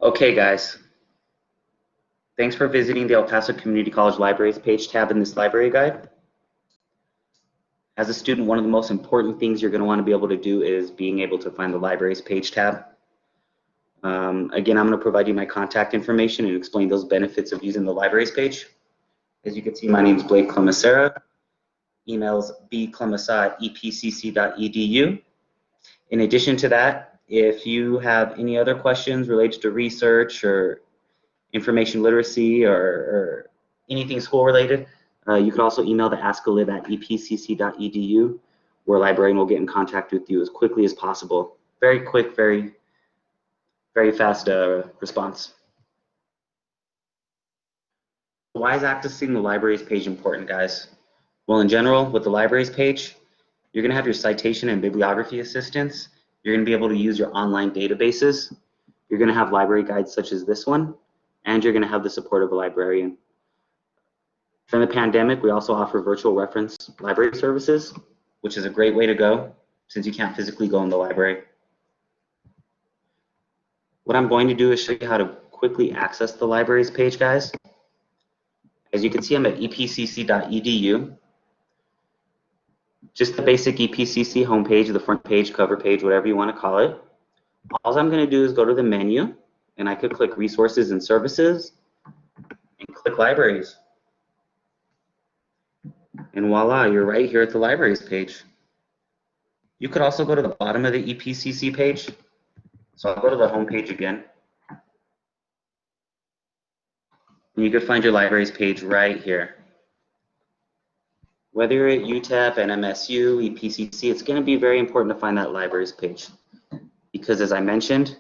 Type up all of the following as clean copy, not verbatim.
Okay, guys. Thanks for visiting the El Paso Community College Libraries page tab in this library guide. As a student, one of the most important things you're going to want to be able to do is being able to find the libraries page tab. Again, I'm going to provide you my contact information and explain those benefits of using the libraries page. As you can see, my name is Blake Clemacera. Email's bclemasa@epcc.edu. In addition to that, if you have any other questions related to research or information literacy or anything school related, you could also email the askalib@epcc.edu, where a librarian will get in contact with you as quickly as possible. Very quick, very fast response. Why is accessing the libraries page important, guys? Well, in general, with the libraries page, you're going to have your citation and bibliography assistance. You're going to be able to use your online databases. You're going to have library guides such as this one, and you're going to have the support of a librarian. During the pandemic, we also offer virtual reference library services, which is a great way to go since you can't physically go in the library. What I'm going to do is show you how to quickly access the libraries page, guys. As you can see, I'm at epcc.edu. Just the basic EPCC homepage, the front page, cover page, whatever you want to call it. All I'm going to do is go to the menu, and I could click Resources and Services, and click Libraries. And voila, you're right here at the libraries page. You could also go to the bottom of the EPCC page. So I'll go to the home page again. And you could find your libraries page right here. Whether you're at UTEP, NMSU, EPCC, it's going to be very important to find that libraries page. Because as I mentioned,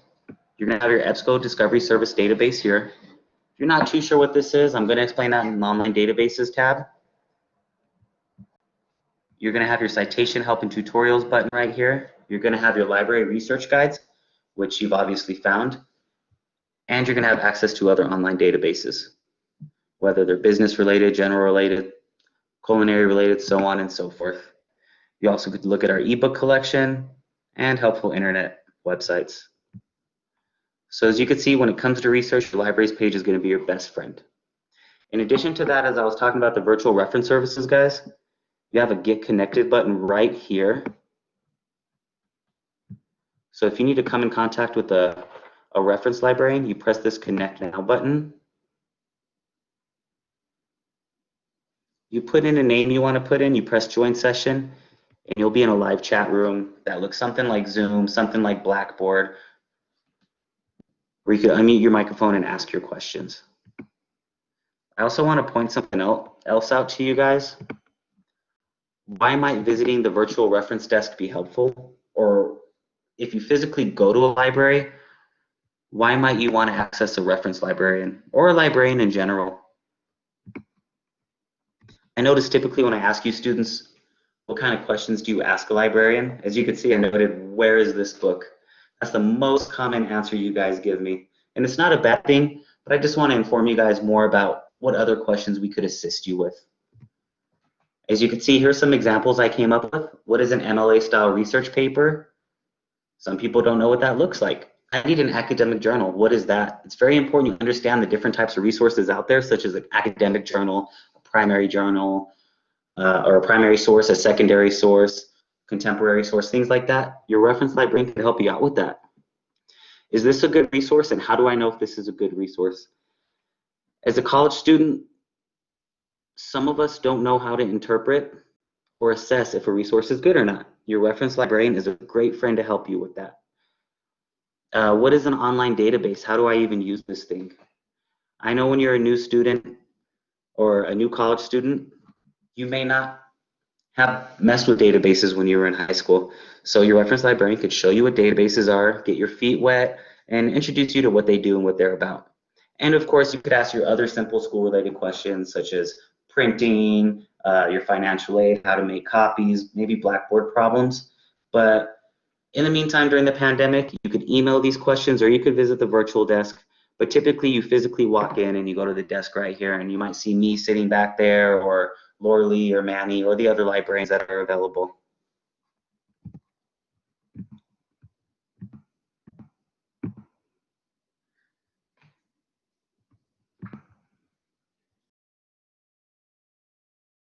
you're going to have your EBSCO Discovery Service database here. If you're not too sure what this is, I'm going to explain that in the Online Databases tab. You're going to have your Citation Help and Tutorials button right here. You're going to have your library research guides, which you've obviously found. And you're going to have access to other online databases, whether they're business related, general related, culinary related, so on and so forth. You also could look at our ebook collection and helpful internet websites. So as you can see, when it comes to research, the libraries page is going to be your best friend. In addition to that, as I was talking about the virtual reference services, guys, you have a Get Connected button right here. So if you need to come in contact with a reference librarian, you press this Connect Now button. You put in a name you want to put in, you press Join Session, and you'll be in a live chat room that looks something like Zoom, something like Blackboard, where you can unmute your microphone and ask your questions. I also want to point something else out to you guys. Why might visiting the virtual reference desk be helpful? Or if you physically go to a library, why might you want to access a reference librarian or a librarian in general? I notice typically when I ask you students, what kind of questions do you ask a librarian? As you can see, I noted, where is this book? That's the most common answer you guys give me. And it's not a bad thing, but I just want to inform you guys more about what other questions we could assist you with. As you can see, here's some examples I came up with. What is an MLA style research paper? Some people don't know what that looks like. I need an academic journal. What is that? It's very important you understand the different types of resources out there, such as an academic journal, a primary journal, or a primary source, a secondary source, contemporary source, things like that. Your reference librarian can help you out with that. Is this a good resource, and how do I know if this is a good resource? As a college student, some of us don't know how to interpret or assess if a resource is good or not. Your reference librarian is a great friend to help you with that. What is an online database? How do I even use this thing? I know when you're a new student or a new college student, you may not have messed with databases when you were in high school. So your reference librarian could show you what databases are, get your feet wet, and introduce you to what they do and what they're about. And of course, you could ask your other simple school-related questions such as printing, your financial aid, how to make copies, maybe Blackboard problems. But in the meantime, during the pandemic, you could email these questions or you could visit the virtual desk. But typically, you physically walk in and you go to the desk right here, and you might see me sitting back there, or Laura Lee or Manny or the other librarians that are available.